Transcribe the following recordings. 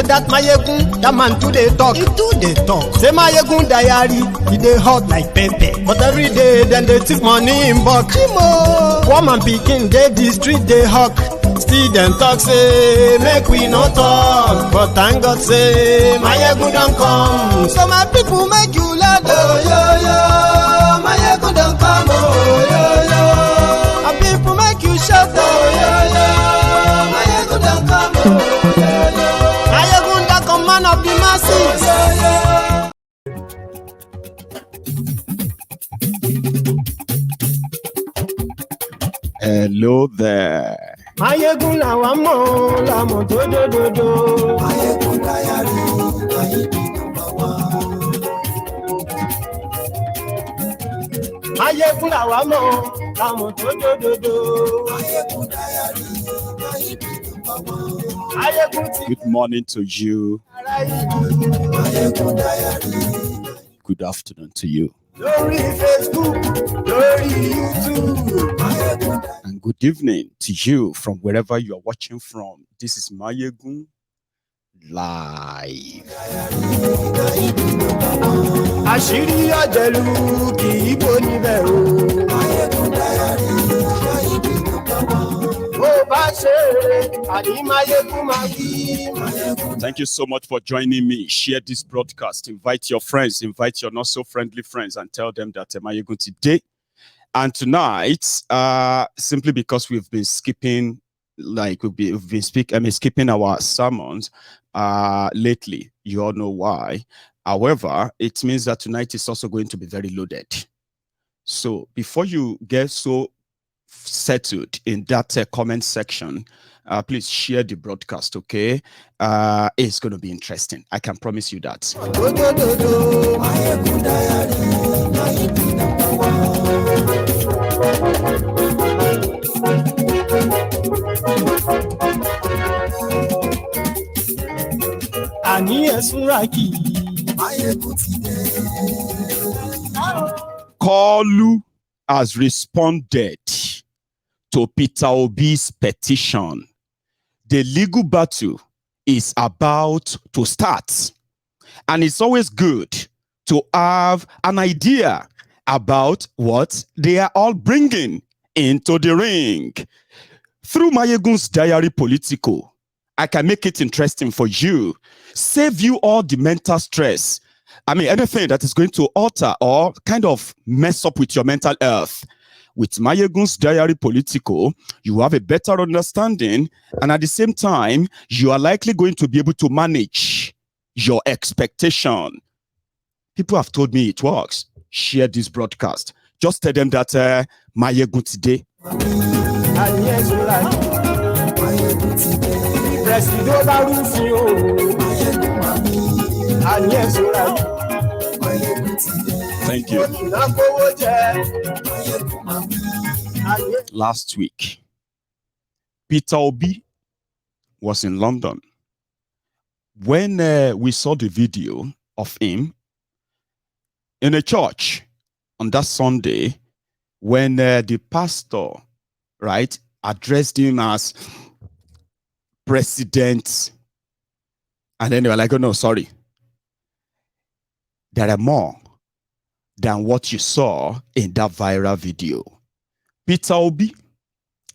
that Mayegun, that man too dey talk. He too dey talk. Say Mayegun diary, he dey hot like pepper. But every day, then they take money in bulk. Woman pikin dey the street dey hawk. Still them talk say, make we no talk. But thank God say, Mayegun don come. So my people make you laugh. Oh, yo, yo. Mayegun don come. Oh, yo, yo. My people make you shout. Oh, yo, yo. Mayegun don come. Oh, yo, yo. Mayegun don come, man of the masses. Oh, yo, yo. Hello there. Mayegun làwa mọ̀ làmọ̀ tó dòdòdò. Mayegun diary, Mayegun number one. Mayegun làwa mọ̀ làmọ̀ tó dòdòdò. Mayegun diary, Mayegun number one. Mayegun ti. Good morning to you. Mayegun diary. Good afternoon to you. Lórí Facebook, lórí YouTube. And good evening to you from wherever you are watching from. This is Mayegun Live. Àṣírí ọ̀jẹ̀lú kì í bò níbẹ̀ o. Mayegun diary, Mayegun number one. Bó bá ṣe àní Mayegun máa yí. Thank you so much for joining me. Share this broadcast. Invite your friends, invite your not so friendly friends, and tell them that Mayegun today and tonight, simply because we've been skipping, like we've been skipping our sermons lately. You all know why. However, it means that tonight is also going to be very loaded. So before you get so settled in that comment section, please share the broadcast, okay? It's going to be interesting. I can promise you that. Kolu has responded to Peter Obi's petition. The legal battle is about to start. And it's always good to have an idea about what they are all bringing into the ring. Through Mayegun's diary political, I can make it interesting for you, save you all the mental stress. I mean, anything that is going to alter or kind of mess up with your mental health. With Mayegun's diary political, you have a better understanding, and at the same time, you are likely going to be able to manage your expectation. People have told me it works. Share this broadcast. Just tell them that Mayegun today. Thank you. Last week, Peter Obi was in London. When we saw the video of him in a church on that Sunday, when the pastor, right, addressed him as president, and then they were like, oh no, sorry. There are more than what you saw in that viral video. Peter Obi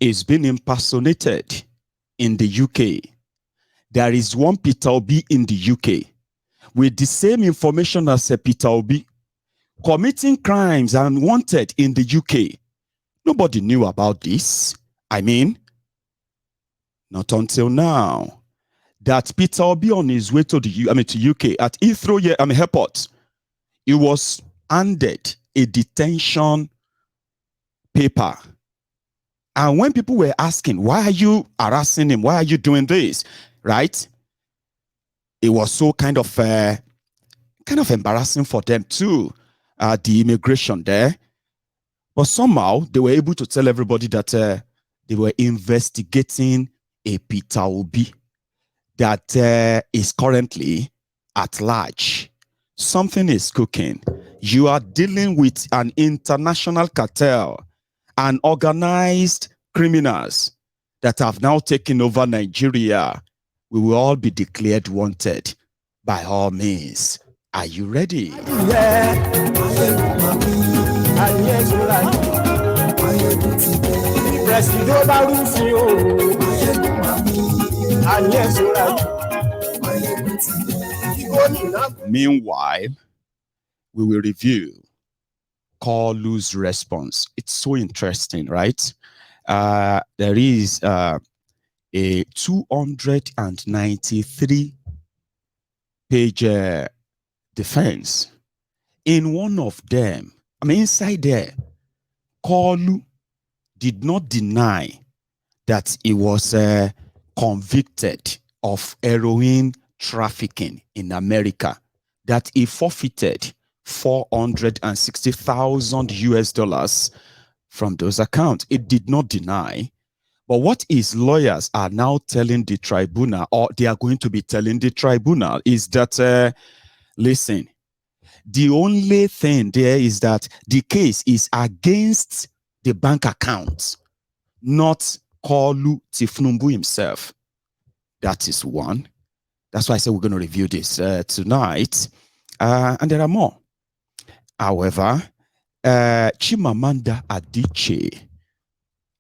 is being impersonated in the UK. There is one Peter Obi in the UK with the same information as Peter Obi committing crimes and wanted in the UK. Nobody knew about this. I mean, not until now. That Peter Obi on his way to the UK at Heathrow Airport, he was handed a detention paper. And when people were asking, why are you harassing him? Why are you doing this? Right? It was so kind of embarrassing for them too, the immigration there. But somehow they were able to tell everybody that they were investigating a Peter Obi that is currently at large. Something is cooking. You are dealing with an international cartel and organized criminals that have now taken over Nigeria. we will all be declared wanted by all means. Are you ready? Meanwhile, we will review Kalu's response. It's so interesting, right? There is a 293 page defense. In one of them, I mean, inside there, Kalu did not deny that he was convicted of heroin trafficking in America, that he forfeited 460,000 US dollars from those accounts. It did not deny. But what his lawyers are now telling the tribunal, or they are going to be telling the tribunal, is that, listen, the only thing there is that the case is against the bank accounts, not Kalu Tinubu himself. That is one. That's why I said we're going to review this tonight. And there are more. However, Chimamanda Adichie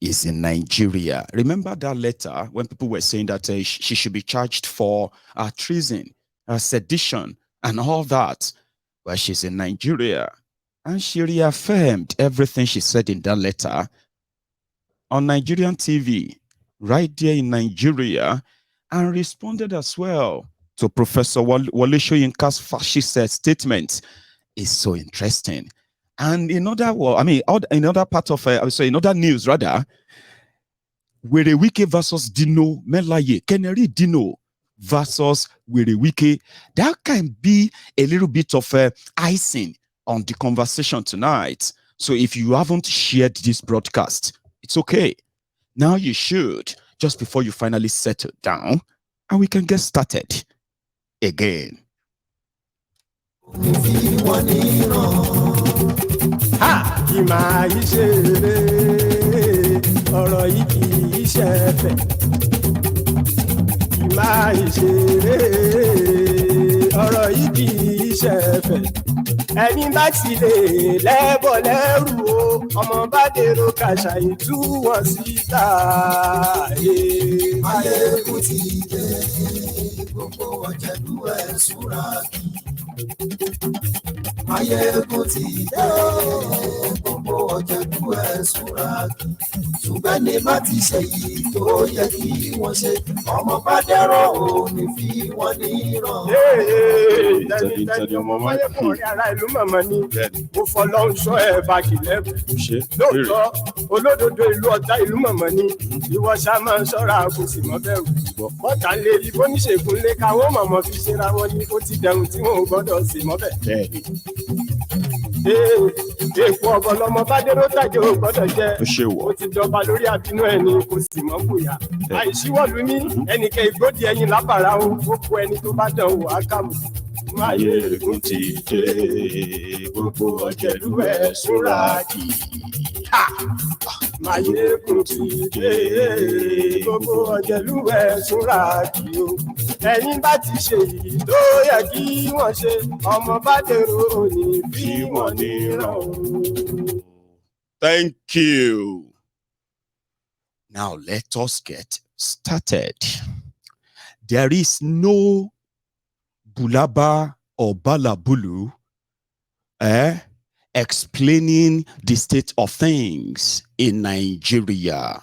is in Nigeria. Remember that letter when people were saying that she should be charged for treason, sedition, and all that? Well, she's in Nigeria. And she reaffirmed everything she said in that letter on Nigerian TV, right there in Nigeria, and responded as well to Professor Wale Soyinka's fascist statement. Is so interesting. And in other part of in other news rather, Werewike versus Dino Melaye, Keneri Dino versus Werewike, that can be a little bit of icing on the conversation tonight. So if you haven't shared this broadcast, it's okay. Now you should, just before you finally settle down, and we can get started again. Ha! Ìmà ìṣeré ọ̀rọ̀ yìí kì í ṣẹ̀fẹ̀. Ìmà ìṣeré ọ̀rọ̀ yìí kì í ṣẹ̀fẹ̀. Ẹni bá ti lè lẹ́bọ̀ lẹ́rù o, ọmọ bá dèrò kàṣà ìtú wọn síta. Ayélujára ti dé, gbogbo ọ̀jẹ̀lú ẹ̀ súnra kì í. Ayélujára ti dé, gbogbo ọ̀jẹ̀lú ẹ̀ súnra kì í. Ṣùgbọ́n ní bá ti ṣe yìí tó yẹ kí wọ́n ṣe, ọmọ bá dẹ́rọ̀ ò ní fi wọ́n níran. Tẹ̀lé ọmọ Máyégún ará ìlú mọ̀mọ́ ni mo fọlọ́run sọ ẹ̀ bá kìlẹ̀ bù. Lóòótọ́ olódodo ìlú ọ̀tá ìlú mọ̀mọ́ ni ìwọ ṣá máa ń ṣọ́ra kò sì mọ́ bẹ̀rù. Bọ́tà lè rí bóníṣègùn lé káwọ́ mọ̀mọ́ fi ṣera wọn ni ó ti dẹrùn tí wọn ò gbọ́dọ̀ sì mọ́ bẹ̀. Èèpo ọ̀gọ̀ lọmọ bá dérò tàjẹ́ ò gbọ́dọ̀ jẹ́. Ó ti jọba lórí àbínú ẹ̀ ni kò sì mọ́ bóyá. Àìsíwọ́lú ní ẹnìkẹ́ ìgbódì ẹyin lábàrá o, ó kó ẹni tó bá dán wò á kàmù. Máyégún ti dé, gbogbo ọ̀jẹ̀lú ẹ̀ súnra kì í. Máyégún ti dé, gbogbo ọ̀jẹ̀lú ẹ̀ súnra kì í o. Ẹni bá ti ṣe èyí tó yẹ kí wọ́n ṣe, ọmọ bá dèrò òní bí wọ́n níran o. Thank you. Now let us get started. There is no Bulaba or Balabulu explaining the state of things in Nigeria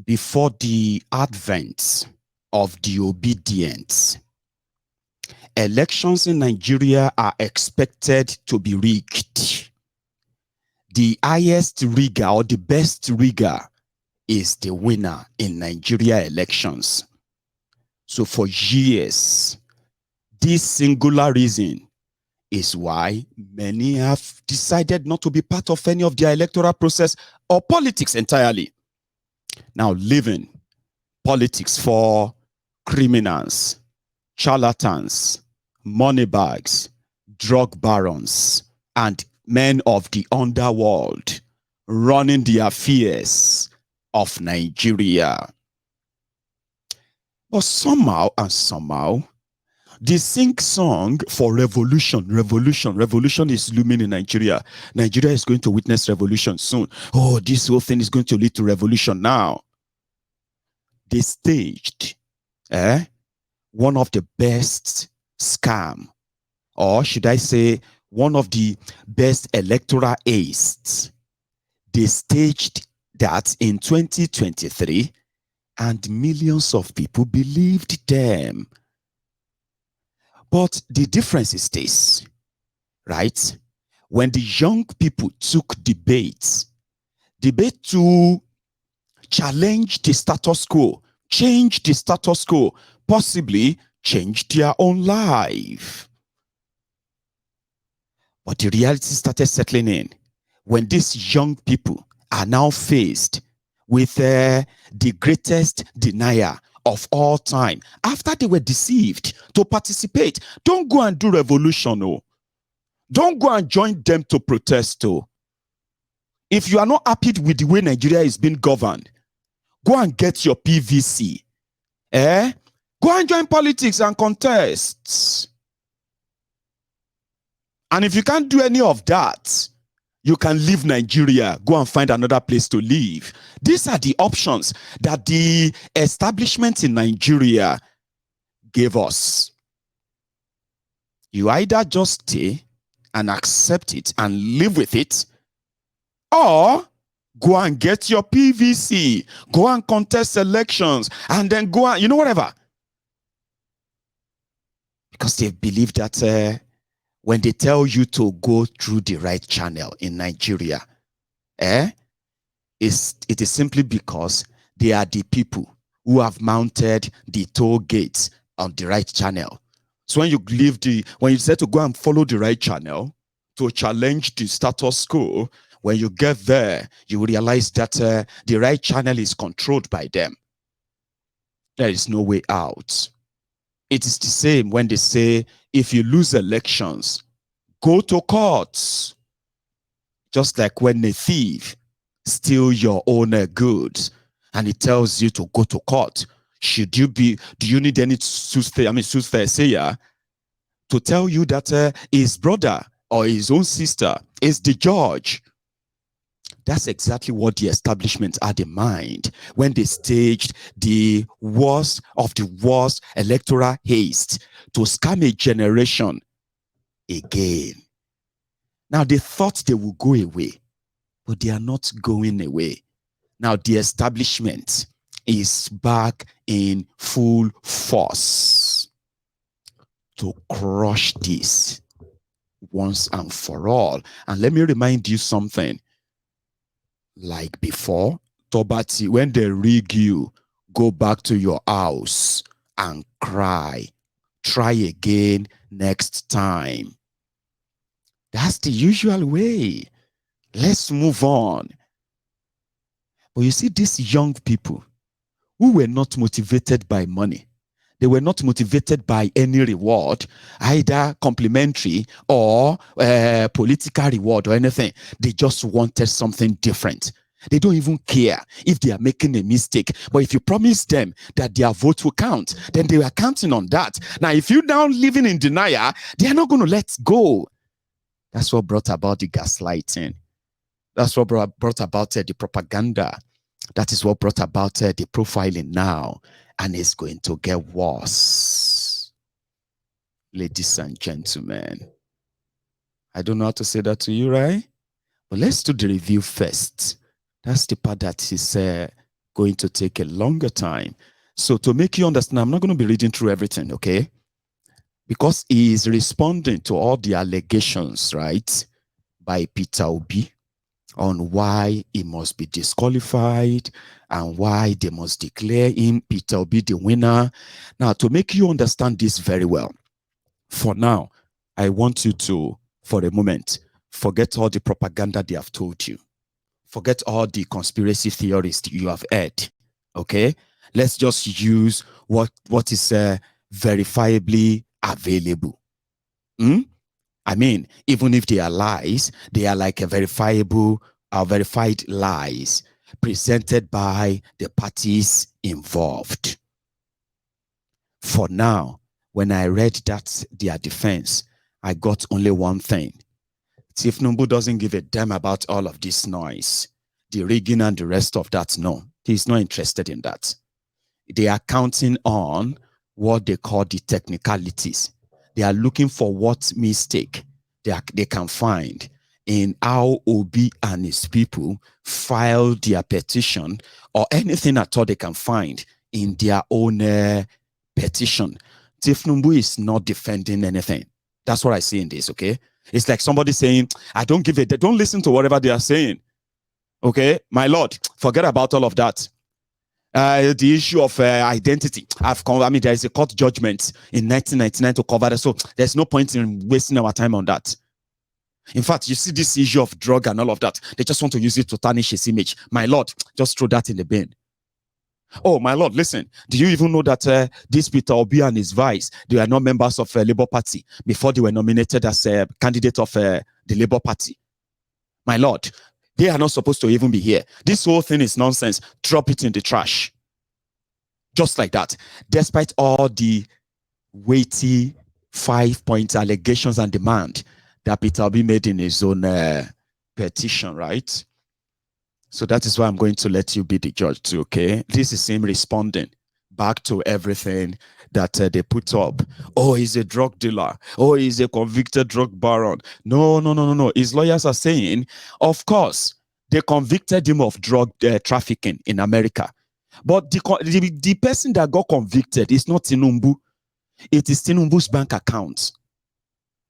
before the advent of the obedient. Elections in Nigeria are expected to be rigged. The highest rigger or the best rigger is the winner in Nigeria elections. So for years, this singular reason is why many have decided not to be part of any of their electoral process or politics entirely. Now leaving politics for criminals, charlatans, moneybags, drug barons, and men of the underworld running the affairs of Nigeria. But somehow, they sing song for revolution. Revolution is looming in Nigeria. Nigeria is going to witness revolution soon. Oh, this whole thing is going to lead to revolution. Now, they staged one of the best scam, or should I say, one of the best electoral heists. They staged that in 2023, and millions of people believed them. But the difference is this, right? When the young people took debate to challenge the status quo, change the status quo, possibly change their own life. But the reality started settling in when these young people are now faced with the greatest denier of all time. After they were deceived to participate, don't go and do revolution. Oh. Don't go and join them to protest. Oh. If you are not happy with the way Nigeria is being governed, go and get your PVC. Go and join politics and contest. And if you can't do any of that, you can leave Nigeria, go and find another place to live. These are the options that the establishment in Nigeria gave us. You either just stay and accept it and live with it, or go and get your PVC, go and contest elections, and then go and, whatever. Because they believe that when they tell you to go through the right channel in Nigeria, it is simply because they are the people who have mounted the toll gates on the right channel. So when you decide to go and follow the right channel to challenge the status quo, when you get there, you will realize that the right channel is controlled by them. There is no way out. It is the same when they say, if you lose elections, go to courts. Just like when a thief steals your own goods and he tells you to go to court, do you need any soothsayer to tell you that his brother or his own sister is the judge? That's exactly what the establishment had in mind when they staged the worst of the worst electoral haste to scam a generation again. Now, they thought they would go away, but they are not going away. Now, the establishment is back in full force to crush this once and for all. And let me remind you something. Like before, Tobati, when they rig you, go back to your house and cry. Try again next time. That's the usual way. Let's move on. But you see, these young people who were not motivated by money, they were not motivated by any reward, either complimentary or political reward or anything. They just wanted something different. They don't even care if they are making a mistake. But if you promise them that their vote will count, then they are counting on that. Now, if you're now living in denial, they are not going to let go. That's what brought about the gaslighting. That's what brought about the propaganda. That is what brought about the profiling now. And it's going to get worse. Ladies and gentlemen, I don't know how to say that to you, right? But let's do the review first. That's the part that is going to take a longer time. So to make you understand, I'm not going to be reading through everything, okay? Because he is responding to all the allegations, right, by Peter Obi on why he must be disqualified and why they must declare him, Peter Obi, the winner. Now, to make you understand this very well, for now, I want you to, for a moment, forget all the propaganda they have told you. Forget all the conspiracy theories you have heard, okay? Let's just use what is verifiably available. I mean, even if they are lies, they are like a verified lies presented by the parties involved. For now, when I read that their defense, I got only one thing. Tinubu doesn't give a damn about all of this noise, the rigging and the rest of that. No, he's not interested in that. They are counting on what they call the technicalities. They are looking for what mistake they can find in how Obi and his people filed their petition, or anything at all they can find in their own petition. Tinubu is not defending anything. That's what I see in this, okay? It's like somebody saying, I don't give a, don't listen to whatever they are saying. Okay, my Lord, forget about all of that. The issue of identity. There is a court judgment in 1999 to cover that, so there's no point in wasting our time on that. In fact, you see this issue of drug and all of that, they just want to use it to tarnish his image. My Lord, just throw that in the bin. Oh, my Lord, listen, do you even know that this Peter Obi and his vice, they are not members of Labour Party before they were nominated as a candidate of the Labour Party? My Lord, they are not supposed to even be here. This whole thing is nonsense. Drop it in the trash. Just like that. Despite all the weighty 5-point allegations and demand that Peter Obi made in his own petition, right? So that is why I'm going to let you be the judge too, okay? This is him responding back to everything that they put up. Oh, he's a drug dealer. Oh, he's a convicted drug baron. No. His lawyers are saying, of course, they convicted him of drug trafficking in America. But the person that got convicted is not Tinubu. It is Tinubu's bank account.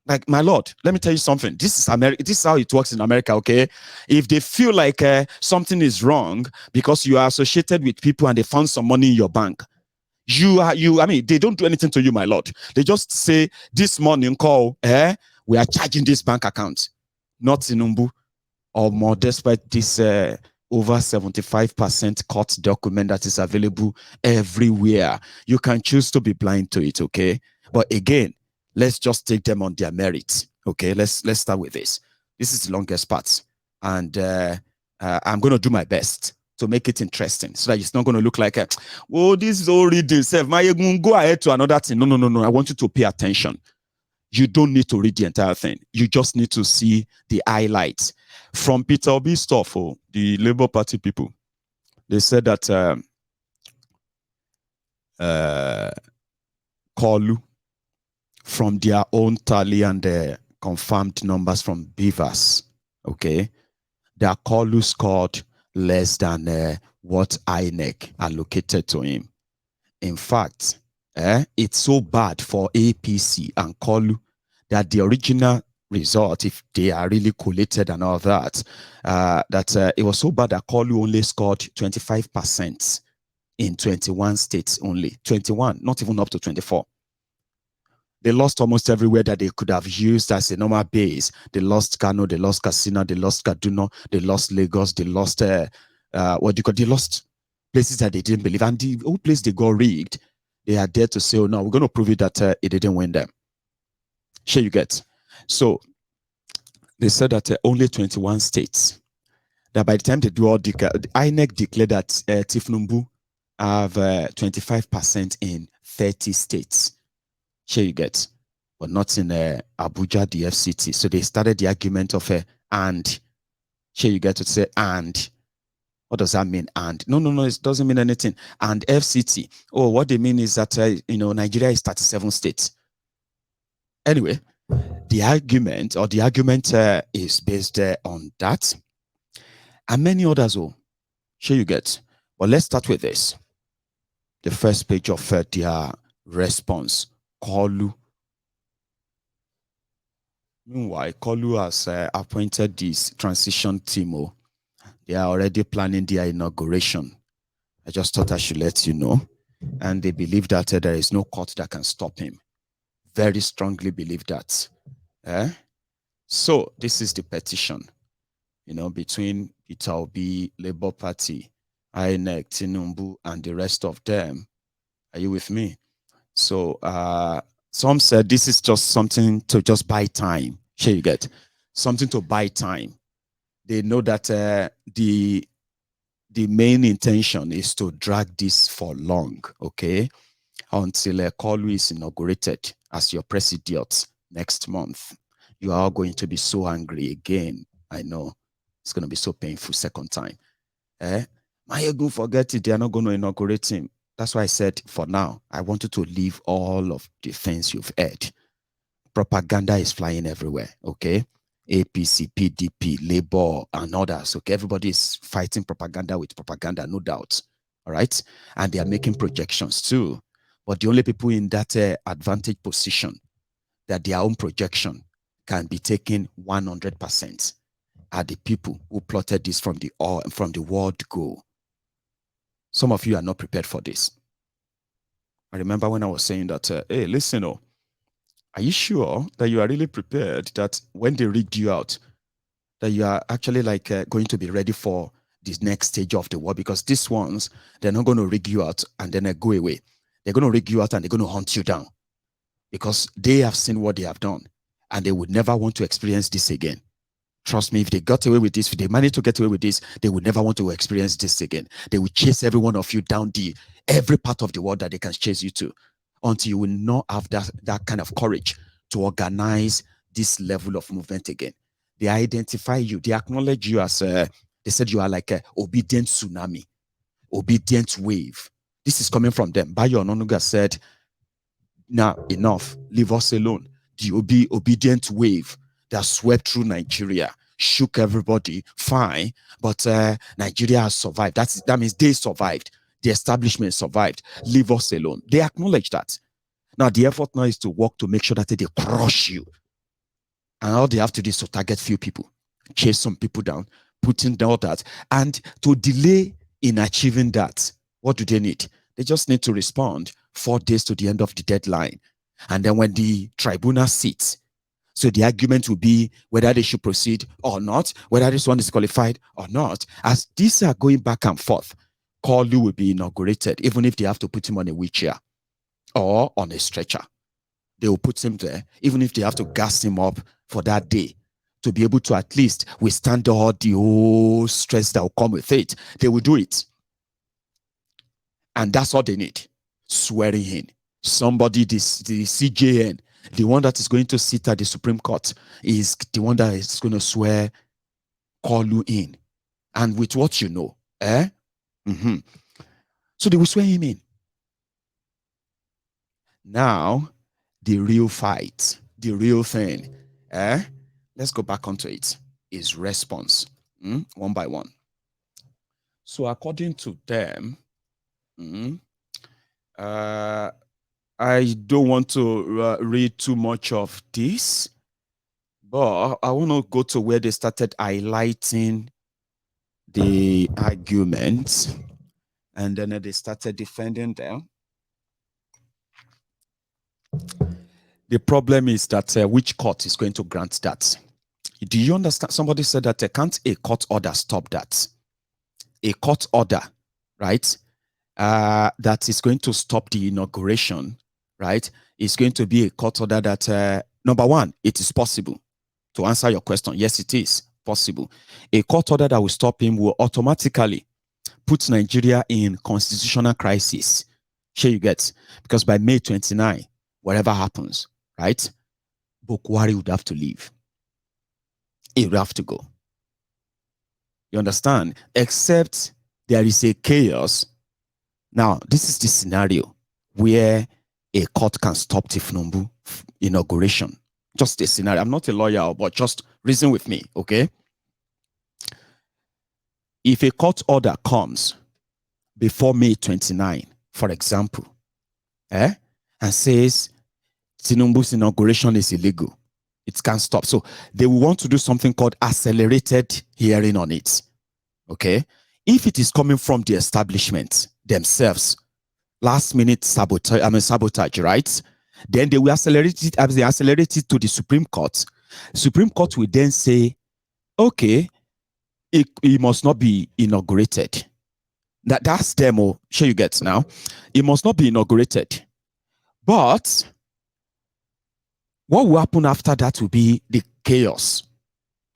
Like, my Lord, let me tell you something. This is America. This is how it works in America, okay? If they feel like something is wrong because you are associated with people and they found some money in your bank, they don't do anything to you, my Lord. They just say, this morning call, we are charging this bank account. Not Tinubu, or more, despite this over 75% court document that is available everywhere. You can choose to be blind to it, okay? But again, let's just take them on their merit. Okay, let's start with this. This is the longest part, and I'm going to do my best to make it interesting so that it's not going to look like, oh, this is all reading. Go ahead to another thing. No. I want you to pay attention. You don't need to read the entire thing. You just need to see the highlights. From Peter Obi stuff, the Labour Party people, they said that Kolu, from their own tally and confirmed numbers from Beavers, okay, their Kolu scored less than what INEC allocated to him. In fact, it's so bad for APC and Kolu that the original result, if they are really collated and all that, it was so bad that Kolu only scored 25% in 21 states only. 21, not even up to 24. They lost almost everywhere that they could have used as a normal base. They lost Kano, they lost Katsina, they lost Kaduna, they lost Lagos, they lost they lost places that they didn't believe. And the whole place they got rigged, they are there to say, oh no, we're going to prove it that it didn't win them. Sure, you get. So they said that only 21 states. That by the time they do all the INEC declared that Tinubu have 25% in 30 states. Sure, you get, but not in Abuja, the FCT. So they started the argument of and. Sure, you get to say and. What does that mean? And no, it doesn't mean anything. And FCT. Oh, what they mean is that Nigeria is 37 states. Anyway, the argument is based on that, and many others. Oh, sure, you get. But let's start with this. The first page of their response. Kolu. Meanwhile, Kolu has appointed this transition team. They are already planning their inauguration. I just thought I should let you know. And they believe that there is no court that can stop him. Very strongly believe that. So this is the petition, between Peter Obi, Labour Party, INEC, Tinubu, and the rest of them. Are you with me? So some said this is just something to just buy time. Here you get something to buy time. They know that the main intention is to drag this for long, okay? until Kolu is inaugurated as your president next month. You are all going to be so angry again. I know. It's going to be so painful second time. Mayegun, forget it. They are not going to inaugurate him. That's why I said, for now, I want you to leave all of the things you've heard. Propaganda is flying everywhere, okay? APC, PDP, Labour, and others, okay? Everybody is fighting propaganda with propaganda, no doubt, all right? And they are making projections too. But the only people in that advantage position that their own projection can be taken 100% are the people who plotted this from the word go. Some of you are not prepared for this. I remember when I was saying that, hey, listen, are you sure that you are really prepared that when they read you out, that you are actually like going to be ready for this next stage of the war? Because these ones, they're not going to rig you out and then go away. They're going to rig you out and they're going to hunt you down because they have seen what they have done and they would never want to experience this again. Trust me, if they got away with this, if they managed to get away with this, they would never want to experience this again. They will chase every one of you down every part of the world that they can chase you to, until you will not have that kind of courage to organize this level of movement again. They identify you, they acknowledge you as they said you are like an obedient tsunami, obedient wave. This is coming from them. Bayo Ononuga said, now enough, leave us alone. The obedient wave that swept through Nigeria, shook everybody, fine, but Nigeria has survived. That means they survived. The establishment survived. Leave us alone. They acknowledge that. Now, the effort now is to work to make sure that they crush you. And all they have to do is to target few people, chase some people down, put in all that. And to delay in achieving that, what do they need? They just need to respond 4 days to the end of the deadline. And then when the tribunal sits, so the argument will be whether they should proceed or not, whether this one is qualified or not. As these are going back and forth, Kolu will be inaugurated, even if they have to put him on a wheelchair or on a stretcher. They will put him there, even if they have to gas him up for that day to be able to at least withstand all the whole stress that will come with it. They will do it. And that's all they need. Swearing in. Somebody, the CJN, the one that is going to sit at the Supreme Court, is the one that is going to swear Kolu in. And with what you know. So they will swear him in. Now, the real fight, the real thing, let's go back onto it, is response, one by one. So according to them, I don't want to read too much of this, but I want to go to where they started highlighting the arguments, and then they started defending them. The problem is that which court is going to grant that? Do you understand? Somebody said that can't a court order stop that? A court order, right? That is going to stop the inauguration, right? It's going to be a court order that, number one, it is possible. To answer your question, yes, it is possible. A court order that will stop him will automatically put Nigeria in constitutional crisis. Sure you get? Because by May 29, whatever happens, right, Bukwari would have to leave. He would have to go. You understand? Except there is a chaos. Now, this is the scenario where a court can stop Tinubu inauguration. Just a scenario. I'm not a lawyer, but just reason with me, okay? If a court order comes before May 29, for example, and says Tinubu's inauguration is illegal, it can't stop. So they will want to do something called accelerated hearing on it, okay? If it is coming from the establishment themselves, last minute sabotage, right? Then they will accelerate it as they accelerate it to the Supreme Court. Supreme Court will then say, okay, it must not be inaugurated. That's demo. Sure you get now. It must not be inaugurated. But what will happen after that will be the chaos,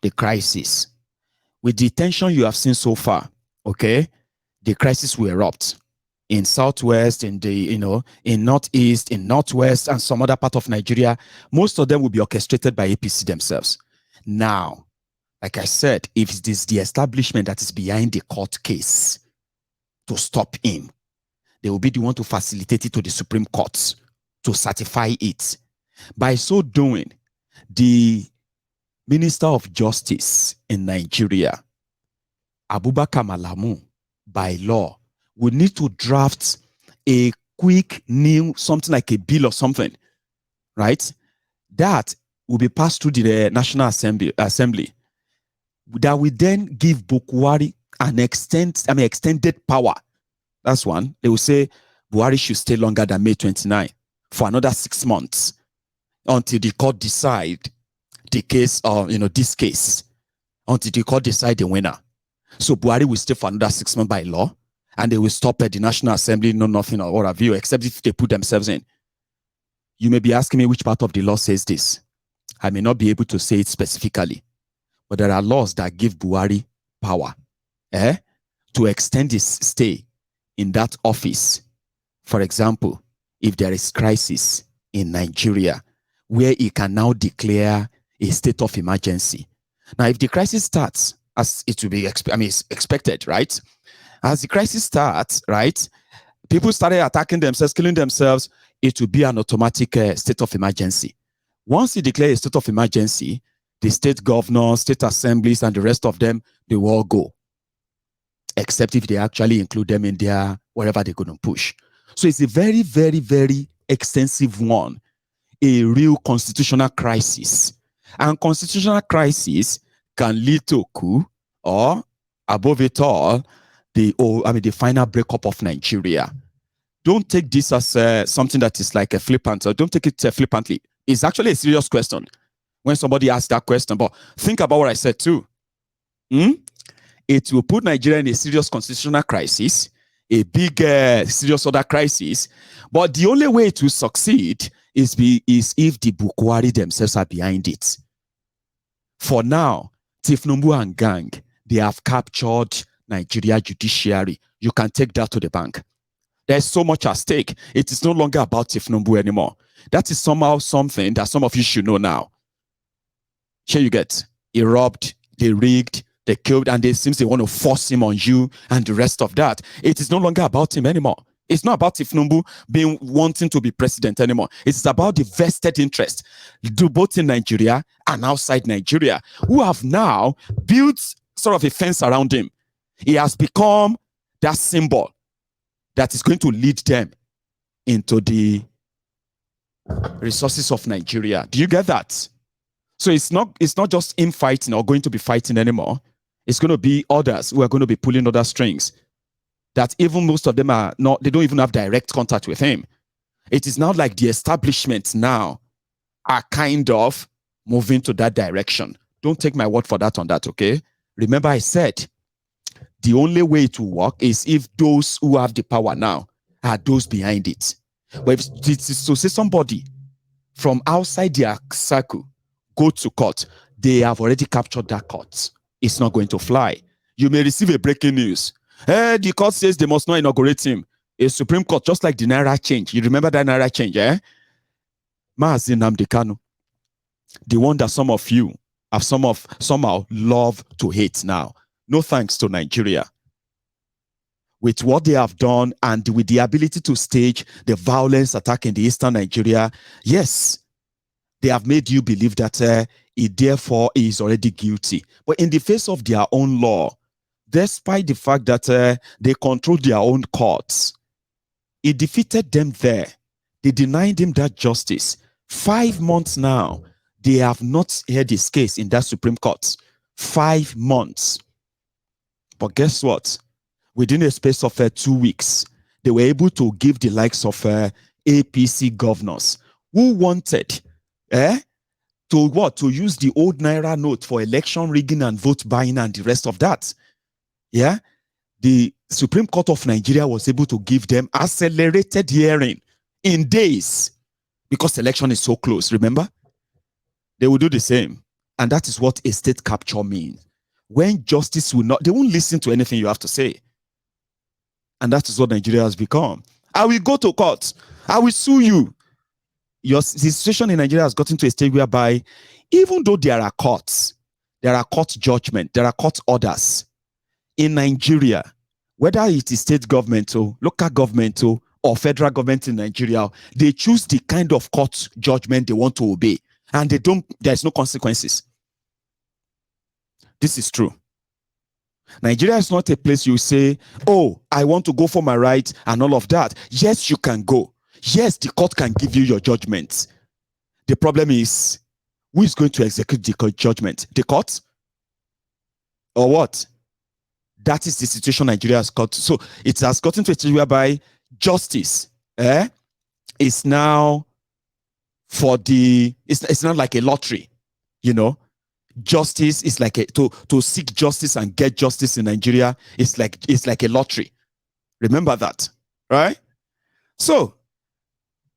the crisis. With the tension you have seen so far, okay, the crisis will erupt in southwest, in the, in northeast, in northwest, and some other part of Nigeria, most of them will be orchestrated by APC themselves. Now, like I said, if it is the establishment that is behind the court case to stop him, they will be the one to facilitate it to the Supreme Court to certify it. By so doing, the Minister of Justice in Nigeria, Abubakar Malamu, by law, would need to draft a quick new, something like a bill or something, right? That will be passed through the National Assembly. That will then give Buhari an extended power. That's one. They will say Buhari should stay longer than May 29 for another 6 months until the court decide the case, or this case, until the court decide the winner. So Buhari will stay for another 6 months by law, and they will stop at the National Assembly, no nothing or what have you, except if they put themselves in. You may be asking me which part of the law says this. I may not be able to say it specifically, but there are laws that give Buhari power to extend his stay in that office. For example, if there is crisis in Nigeria, where he can now declare a state of emergency. Now, if the crisis starts, as it will be expected, right? As the crisis starts, right, people started attacking themselves, killing themselves, it will be an automatic state of emergency. Once he declares a state of emergency, the state governors, state assemblies, and the rest of them, they will all go. Except if they actually include them in their, wherever they're going to push. So it's a very, very, very extensive one. A real constitutional crisis. And constitutional crisis can lead to a coup, or above it all, the final breakup of Nigeria. Don't take this as something that is like a flippant, or don't take it flippantly. It's actually a serious question when somebody asks that question. But think about what I said too. It will put Nigeria in a serious constitutional crisis, a big serious other crisis. But the only way to succeed is if the Bukwari themselves are behind it. For now, Tinubu and gang, they have captured Nigeria judiciary. You can take that to the bank. There's so much at stake. It is no longer about Tinubu anymore. That is somehow something that some of you should know now. Here you get, he robbed, they rigged, they killed, and it seems they want to force him on you and the rest of that. It is no longer about him anymore. It's not about Tinubu wanting to be president anymore. It's about the vested interest, both in Nigeria and outside Nigeria, who have now built sort of a fence around him. He has become that symbol that is going to lead them into the resources of Nigeria. Do you get that? So it's not just him fighting or going to be fighting anymore. It's going to be others who are going to be pulling other strings. That even most of them they don't even have direct contact with him. It is now like the establishments now are kind of moving to that direction. Don't take my word for that on that, okay? Remember I said, the only way to work is if those who have the power now are those behind it. But if it is to say somebody from outside their circle go to court, they have already captured that court. It's not going to fly. You may receive a breaking news. The court says they must not inaugurate him. A Supreme Court, just like the Naira change. You remember that Naira change, Mazi Nnamdi Kanu, the one that some of you have somehow love to hate now. No thanks to Nigeria. With what they have done and with the ability to stage the violence attack in the eastern Nigeria, yes, they have made you believe that he therefore is already guilty. But in the face of their own law, despite the fact that they control their own courts, it defeated them there. They denied him that justice. 5 months now, they have not heard his case in that Supreme Court. 5 months. But guess what? Within a space of 2 weeks, they were able to give the likes of APC governors who wanted to use the old Naira note for election rigging and vote buying and the rest of that. Yeah, the Supreme Court of Nigeria was able to give them accelerated hearing in days because the election is so close. Remember, they will do the same, and that is what a state capture means. When justice will not, they won't listen to anything you have to say, And that is what Nigeria has become. I will go to court. I will sue you. The situation in Nigeria has gotten to a stage whereby, even though there are courts, there are court judgment, there are court orders in Nigeria, whether it is state government or local government or federal government in Nigeria, they choose the kind of court judgment they want to obey, and there's no consequences. This is true. Nigeria is not a place you say, oh, I want to go for my rights and all of that. Yes, you can go. Yes, the court can give you your judgment. The problem is, who is going to execute the judgment? The court? Or what? That is the situation Nigeria has got. So it has gotten to a stage whereby justice is now it's not like a lottery, you know. Justice is like to seek justice and get justice in Nigeria. It's like a lottery. Remember that, right? So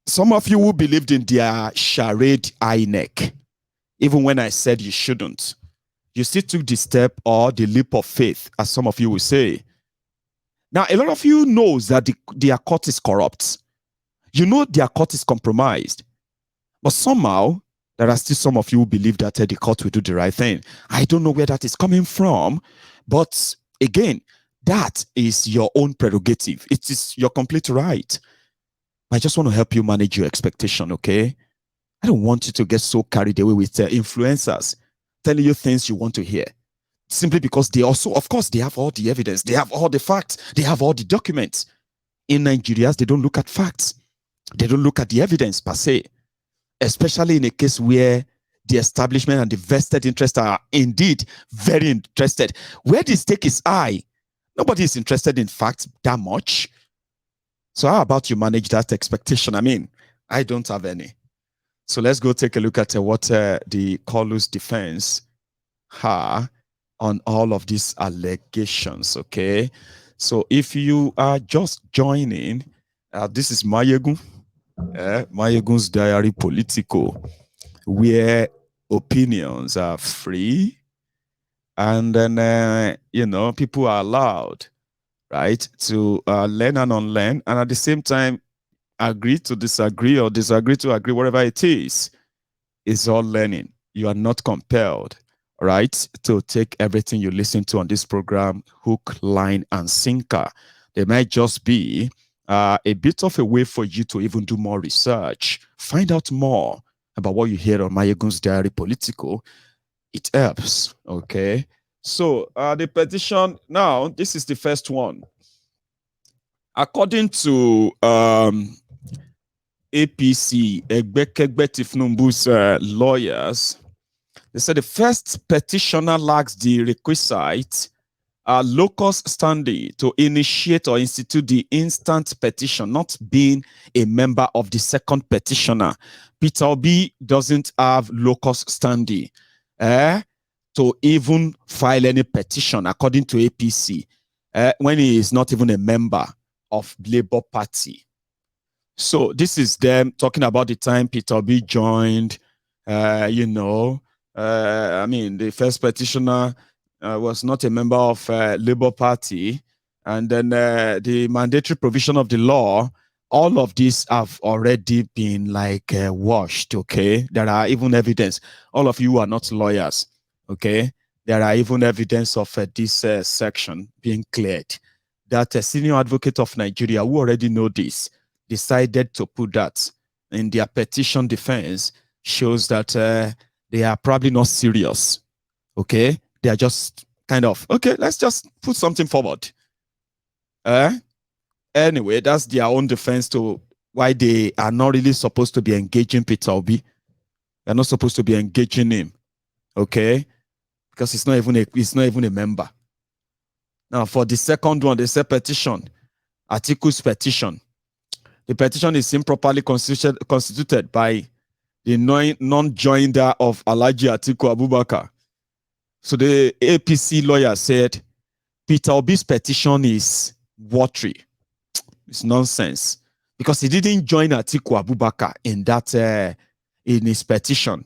some of you who believed in their charade INEC, even when I said you shouldn't, you still took the step or the leap of faith, as some of you will say. Now, a lot of you knows that their court is corrupt. You know their court is compromised. But somehow, there are still some of you who believe that the court will do the right thing. I don't know where that is coming from, but again, that is your own prerogative. It is your complete right. I just want to help you manage your expectation, okay? I don't want you to get so carried away with influencers telling you things you want to hear. Simply because they also, of course, they have all the evidence, they have all the facts, they have all the documents. In Nigeria, they don't look at facts. They don't look at the evidence per se. Especially in a case where the establishment and the vested interests are indeed very interested. Where the stake is high, nobody is interested in facts that much. So how about you manage that expectation? I mean, I don't have any. So let's go take a look at what the Kolu's defense are on all of these allegations, okay? So if you are just joining, this is Mayegun. Mayegun's Diary Politico, where opinions are free and then, people are allowed, right, to learn and unlearn, and at the same time, agree to disagree or disagree to agree, whatever it is. It's all learning. You are not compelled, right, to take everything you listen to on this program, hook, line, and sinker. There might just be a bit of a way for you to even do more research, find out more about what you hear on Mayegun's Diary Political. It helps, okay? So the petition, now, this is the first one. According to APC, Egbekegbe Tinubu's lawyers, they said the first petitioner lacks the requisite locus standi to initiate or institute the instant petition, not being a member of the second petitioner. Peter Obi doesn't have locus standi to even file any petition, according to APC, when he is not even a member of Labour Party. So this is them talking about the time Peter Obi joined, I mean, the first petitioner was not a member of Labour Party, and then the mandatory provision of the law, all of these have already been like washed, okay? There are even evidence. All of you are not lawyers, okay? There are even evidence of this section being cleared. That a senior advocate of Nigeria, who already know this, decided to put that in their petition defense, shows that they are probably not serious, okay? They are just kind of, okay, let's just put something forward. Anyway, that's their own defense to why they are not really supposed to be engaging Peter Obi. They're not supposed to be engaging him, okay? Because he's not even a member. Now, for the second one, they say petition, Atiku's petition. The petition is improperly constituted by the non-joinder of Alhaji Atiku Abubakar. So the APC lawyer said, Peter Obi's petition is watery. It's nonsense. Because he didn't join Atiku Abubakar in that, in his petition.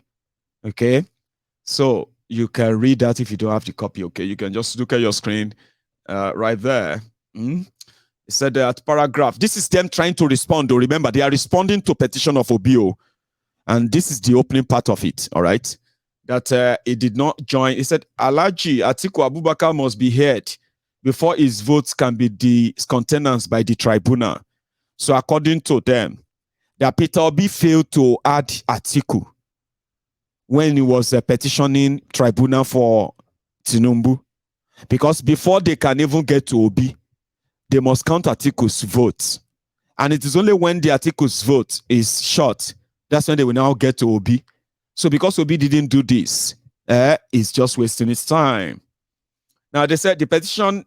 Okay? So you can read that if you don't have the copy, okay? You can just look at your screen right there. It He said that paragraph. This is them trying to respond. Remember, they are responding to petition of Obio. And this is the opening part of it, all right? That he did not join. He said, Alhaji Atiku Abubakar must be heard before his votes can be discountenanced by the tribunal. So according to them, that Peter Obi failed to add Atiku when he was petitioning tribunal for Tinubu. Because before they can even get to Obi, they must count Atiku's votes. And it is only when the Atiku's vote is short, that's when they will now get to Obi. So because Obi didn't do this, it's just wasting its time. Now they said the petition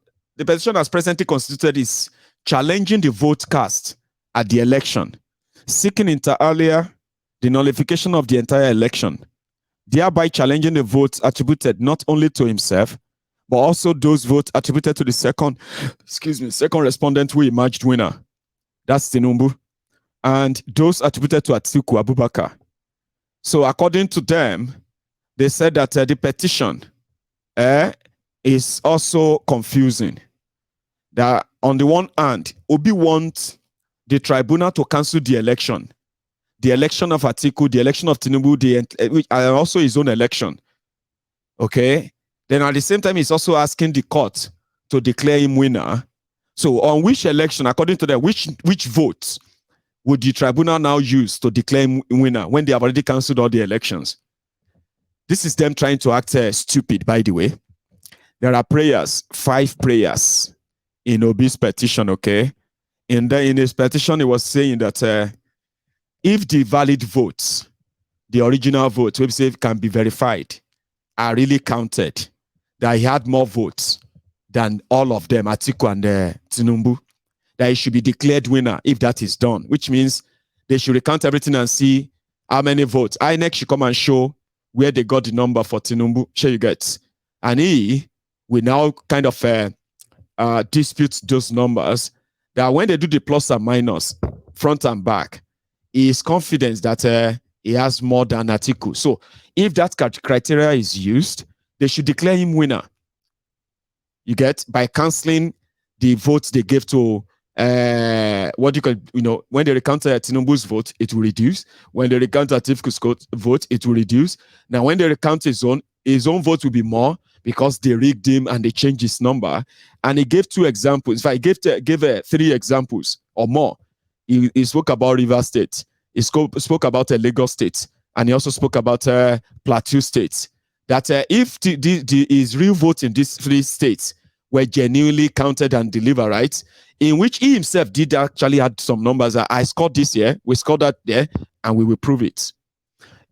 as presently constituted is challenging the vote cast at the election, seeking inter alia the nullification of the entire election, thereby challenging the votes attributed not only to himself, but also those votes attributed to the second respondent who emerged winner. That's Tinubu. And those attributed to Atiku Abubakar. So according to them, they said that the petition is also confusing. That on the one hand, Obi wants the tribunal to cancel the election of Atiku, the election of Tinubu, and also his own election. Okay? Then at the same time, he's also asking the court to declare him winner. So on which election, according to them, which votes would the tribunal now use to declare him winner when they have already cancelled all the elections? This is them trying to act stupid, by the way. There are prayers, 5 prayers in Obi's petition, okay? And then in his petition, he was saying that if the valid votes, the original votes, we say can be verified, are really counted, that he had more votes than all of them, Atiku and Tinubu, that he should be declared winner if that is done, which means they should recount everything and see how many votes. INEC should come and show where they got the number for Tinubu, sure you get. And he will now kind of dispute those numbers, that when they do the plus and minus, front and back, he is confident that he has more than Atiku. So if that criteria is used, they should declare him winner. You get, by canceling the votes they gave to when they recount Tinubu's vote, it will reduce. When they recount Atiku's vote, it will reduce. Now, when they recount his own vote will be more because they rigged him and they changed his number. And he gave 2 examples. In fact, he gave 3 examples or more. He spoke about Rivers State. He spoke about Lagos State. And he also spoke about Plateau State. That if his real vote in these 3 states were genuinely counted and delivered, right, in which he himself did actually had some numbers that I scored this year, we scored that there, and we will prove it.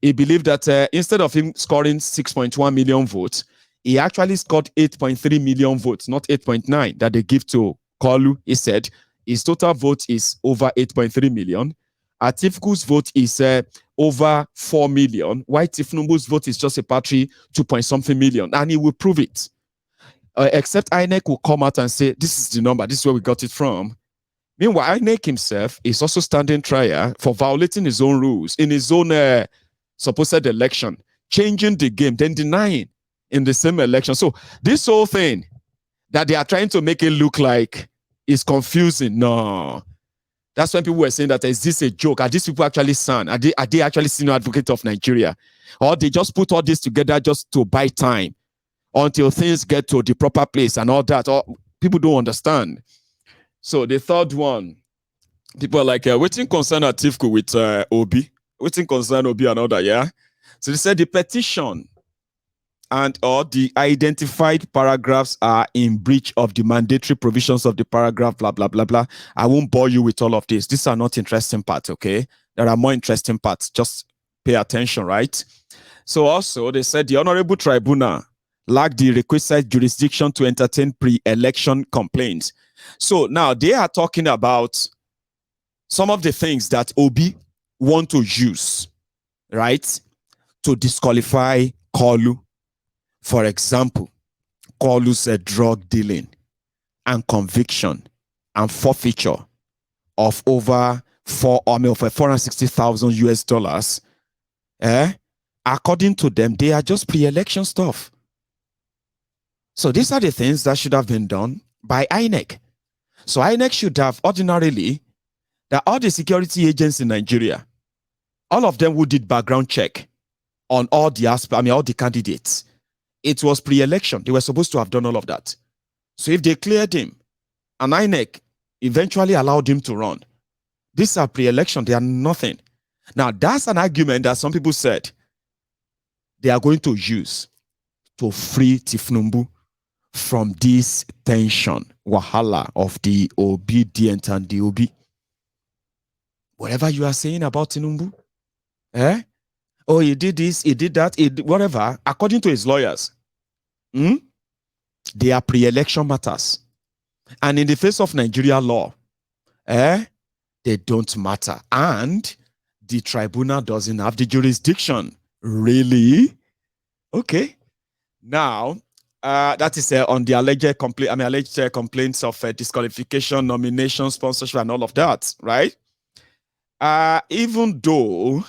He believed that instead of him scoring 6.1 million votes, he actually scored 8.3 million votes, not 8.9 that they give to Kolu. He said his total vote is over 8.3 million. Atiku's vote is over 4 million, while Tinubu's vote is just a paltry 2-point-something million, and he will prove it. Except INEC will come out and say, this is the number, this is where we got it from. Meanwhile, INEC himself is also standing trial for violating his own rules in his own supposed election, changing the game, then denying in the same election. So this whole thing that they are trying to make it look like is confusing. No. That's when people were saying that, is this a joke? Are these people actually sound? Are they actually senior advocate of Nigeria? Or they just put all this together just to buy time until things get to the proper place and all that? Or people don't understand. So the third one, people are like, waiting concern Atiku with Obi. Waiting concern Obi and all that, yeah? So they said the petition and or the identified paragraphs are in breach of the mandatory provisions of the paragraph, blah, blah, blah, blah. I won't bore you with all of this. These are not interesting parts, okay? There are more interesting parts. Just pay attention, right? So also, they said the Honorable Tribunal lacked the requisite jurisdiction to entertain pre-election complaints. So now they are talking about some of the things that Obi want to use, right, to disqualify Kolu. For example, Kolu's drug dealing and conviction and forfeiture of over 460,000 US dollars. According to them, they are just pre-election stuff. So these are the things that should have been done by INEC. So INEC should have ordinarily that all the security agents in Nigeria, all of them who did background check on all the all the candidates. It was pre-election. They were supposed to have done all of that. So if they cleared him, and INEC eventually allowed him to run, these are pre-election. They are nothing. Now, that's an argument that some people said they are going to use to free Tinubu from this tension, wahala of the obedient and the obi. Whatever you are saying about Tinubu, oh, he did this, he did that, whatever, according to his lawyers, they are pre-election matters. And in the face of Nigeria law, they don't matter. And the tribunal doesn't have the jurisdiction. Really? Okay. Now, that is on the alleged complaints of disqualification, nomination, sponsorship, and all of that, right? Even though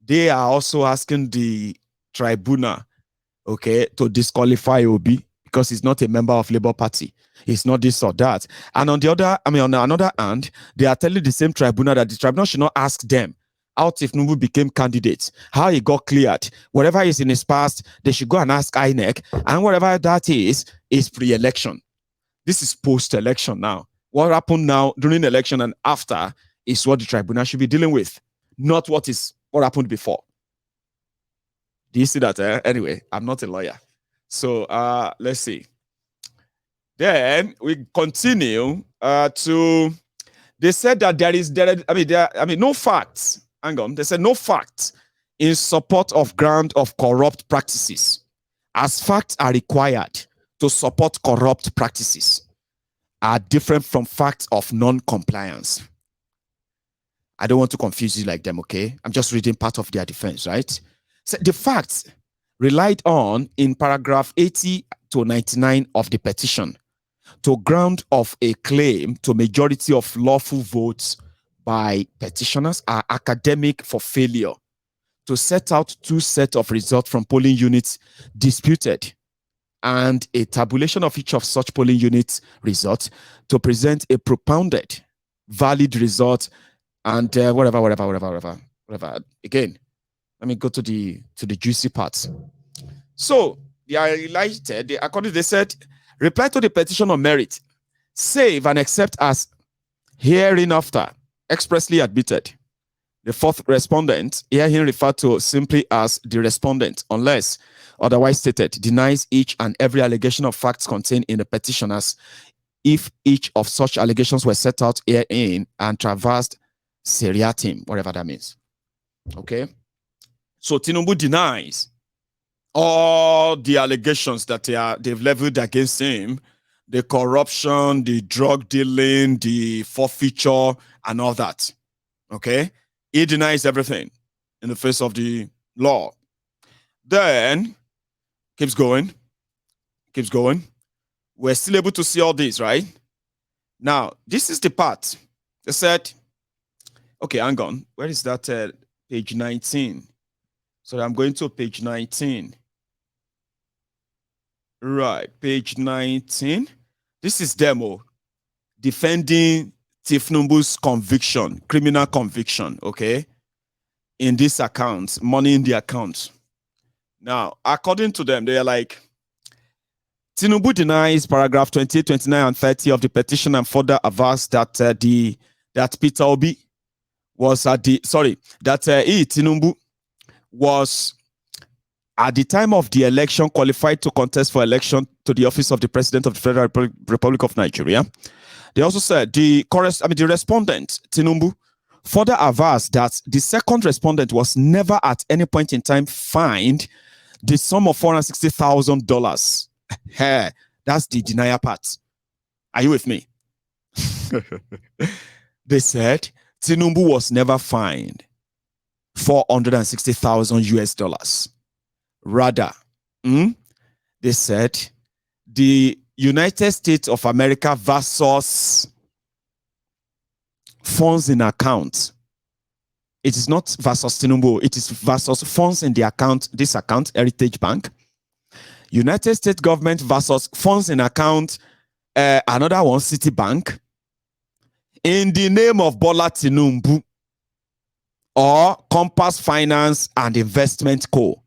they are also asking the tribunal, okay, to disqualify Obi because he's not a member of Labour Party. He's not this or that. And on the other, on another hand, they are telling the same tribunal that the tribunal should not ask them how Tinubu became candidate, how he got cleared. Whatever is in his past, they should go and ask INEC. And whatever that is pre-election. This is post-election now. What happened now during the election and after is what the tribunal should be dealing with, not what happened before. Do you see that? Anyway, I'm not a lawyer. So let's see. Then we continue to. They said that no facts. Hang on. They said no facts in support of ground of corrupt practices, as facts are required to support corrupt practices, are different from facts of non-compliance. I don't want to confuse you like them, okay? I'm just reading part of their defense, right? So the facts relied on in paragraph 80 to 99 of the petition to ground of a claim to majority of lawful votes by petitioners are academic for failure to set out two sets of results from polling units disputed and a tabulation of each of such polling units results to present a propounded valid result and whatever. Again, let me go to the juicy parts. So they are highlighted. They said, reply to the petition on merit, save and accept as hereinafter expressly admitted. The fourth respondent, herein referred to simply as the respondent, unless otherwise stated, denies each and every allegation of facts contained in the petition as if each of such allegations were set out herein and traversed seriatim, whatever that means. Okay? So Tinubu denies all the allegations that they've leveled against him, the corruption, the drug dealing, the forfeiture, and all that. Okay? He denies everything in the face of the law. Then, keeps going. We're still able to see all this, right? Now, this is the part. They said, okay, hang on. Where is that? Page 19. So I'm going to page 19. Right, page 19. This is demo defending Tinubu's conviction, criminal conviction, okay? In this account, money in the account. Now, according to them, they are like, Tinubu denies paragraph 28, 29, and 30 of the petition and further avers that that Peter Obi was at the Tinubu was at the time of the election qualified to contest for election to the office of the President of the Federal Republic of Nigeria. They also said the respondent, Tinubu, further avers that the second respondent was never at any point in time fined the sum of $460,000. That's the denial part. Are you with me? They said Tinubu was never fined $460,000. Rather, they said the United States of America versus funds in account. It is not versus Tinubu. It is versus funds in the account, this account, Heritage Bank. United States government versus funds in account, another one, Citibank. in the name of Bola Tinubu or Compass Finance and Investment Co.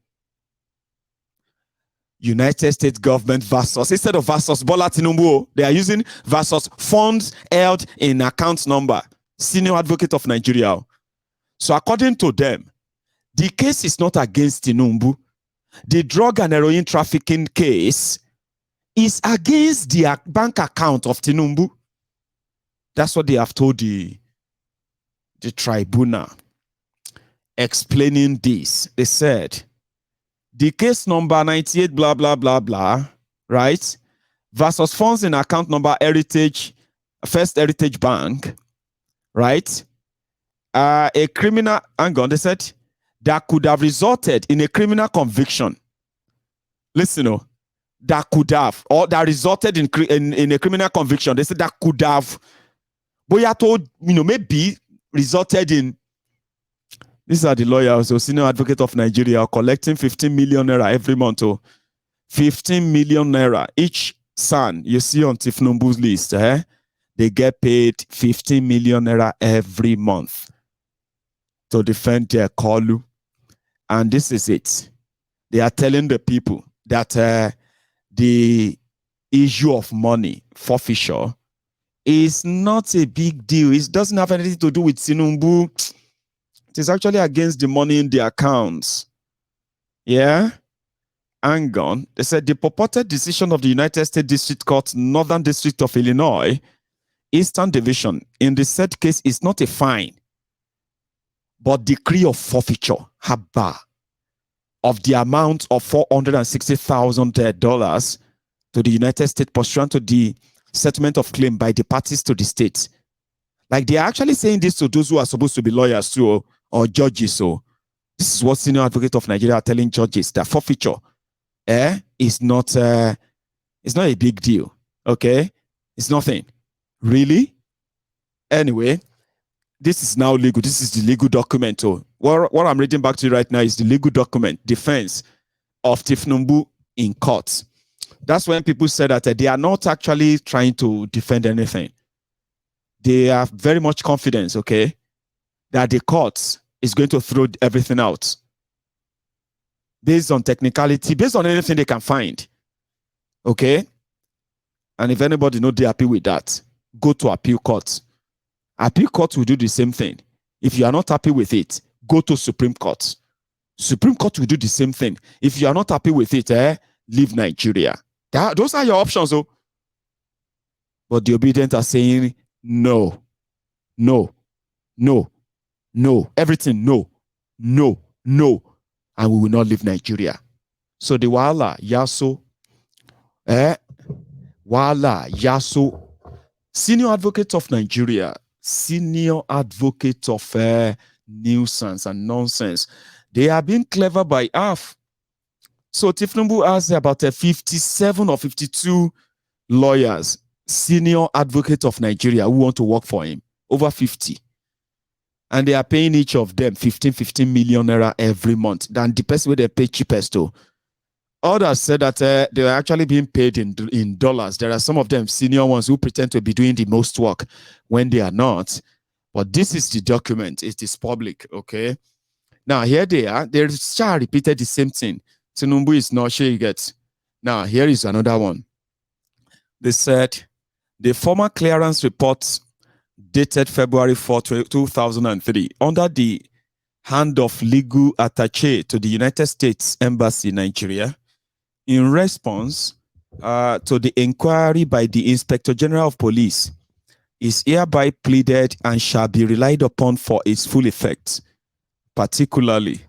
United States government versus, instead of versus Bola Tinubu, they are using versus funds held in account number, Senior Advocate of Nigeria. So according to them, the case is not against Tinubu. The drug and heroin trafficking case is against the bank account of Tinubu. That's what they have told the tribunal. Explaining this, they said, the case number 98 blah blah blah blah, right, versus funds in account number First Heritage Bank, right, a criminal, hang on, they said, that could have resulted in a criminal conviction. Listen, that could have, or that resulted in a criminal conviction. They said that could have, boya told, maybe resulted in. These are the lawyers, Senior Advocate of Nigeria, collecting 15 million naira every month. 15 million naira. Each son you see on Tinubu's list, they get paid 15 million naira every month to defend their call. And this is it. They are telling the people that the issue of money forfeiture is not a big deal. It doesn't have anything to do with Tinubu. It is actually against the money in the accounts. Yeah? Hang on. They said the purported decision of the United States District Court, Northern District of Illinois, Eastern Division, in the said case is not a fine, but decree of forfeiture, haba, of the amount of $460,000 to the United States pursuant to the settlement of claim by the parties to the state. Like, they are actually saying this to those who are supposed to be lawyers too, or judges. So this is what Senior Advocate of Nigeria are telling judges, that forfeiture is not it's not a big deal. Okay? It's nothing. Really? Anyway, this is now legal. This is the legal document. So what I'm reading back to you right now is the legal document, defense of Tinubu in court. That's when people say that they are not actually trying to defend anything. They have very much confidence, okay, that the court is going to throw everything out based on technicality, based on anything they can find. Okay? And if anybody not happy with that, go to appeal court. Appeal court will do the same thing. If you are not happy with it, go to Supreme Court. Supreme Court will do the same thing. If you are not happy with it, leave Nigeria. Those are your options, though. But the obedient are saying no, no, no, no, everything, no, no, no, and we will not leave Nigeria. So the Wala Yaso, Wala Yaso, Senior Advocate of Nigeria, Senior Advocate of nuisance and nonsense. They are being clever by half. So Tinubu has about 57 or 52 lawyers, Senior Advocate of Nigeria, who want to work for him, over 50. And they are paying each of them 15 million naira every month. Than the person where they pay cheapest to. Others said that they are actually being paid in dollars. There are some of them, senior ones, who pretend to be doing the most work when they are not. But this is the document. It is public, okay? Now, here they are. They repeated the same thing. Tinubu is not sure you get. Now, here is another one. They said, the former clearance reports dated February 4, 2003, under the hand of legal attaché to the United States Embassy, Nigeria, in response to the inquiry by the Inspector General of Police, is hereby pleaded and shall be relied upon for its full effect, particularly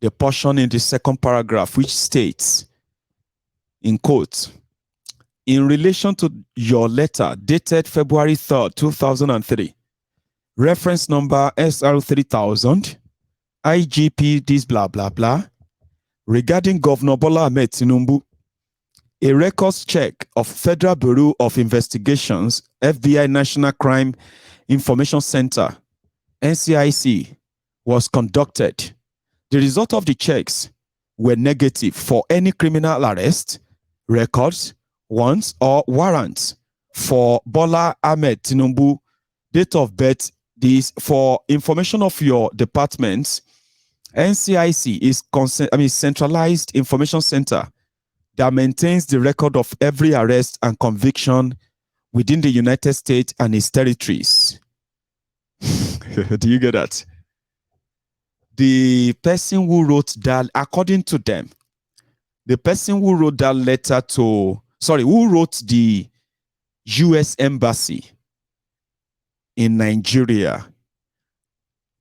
the portion in the second paragraph which states, in quote, in relation to your letter dated February 3rd, 2003, reference number SR3000, IGP this blah blah blah, regarding Governor Bola Ahmed Tinubu, a records check of Federal Bureau of Investigations, FBI National Crime Information Center, NCIC, was conducted. The result of the checks were negative for any criminal arrest, records, warrants, or warrants for Bola Ahmed Tinubu date of birth. This for information of your departments. NCIC is centralized information center that maintains the record of every arrest and conviction within the United States and its territories. Do you get that? The person who wrote that, according to them, the person who wrote that letter who wrote the US Embassy in Nigeria,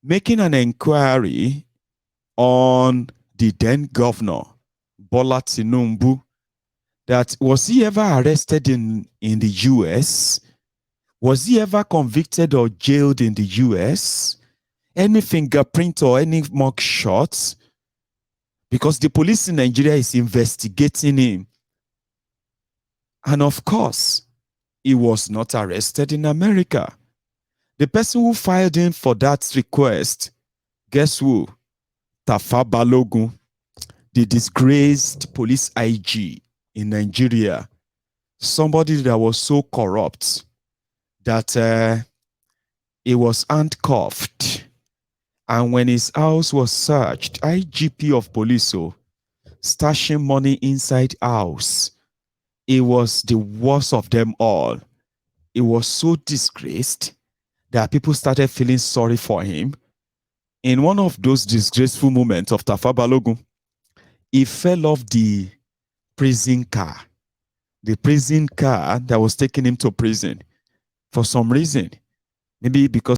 making an inquiry on the then governor, Bola Tinubu, that was he ever arrested in the US? Was he ever convicted or jailed in the US? Any fingerprint or any mug shots? Because the police in Nigeria is investigating him. And of course, he was not arrested in America. The person who filed in for that request, guess who? Tafa Balogun, the disgraced police IG in Nigeria. Somebody that was so corrupt that he was handcuffed. And when his house was searched, IGP of police, stashing money inside house. He was the worst of them all. He was so disgraced that people started feeling sorry for him. In one of those disgraceful moments of Tafa Balogun, he fell off the prison car. The prison car that was taking him to prison for some reason. Maybe because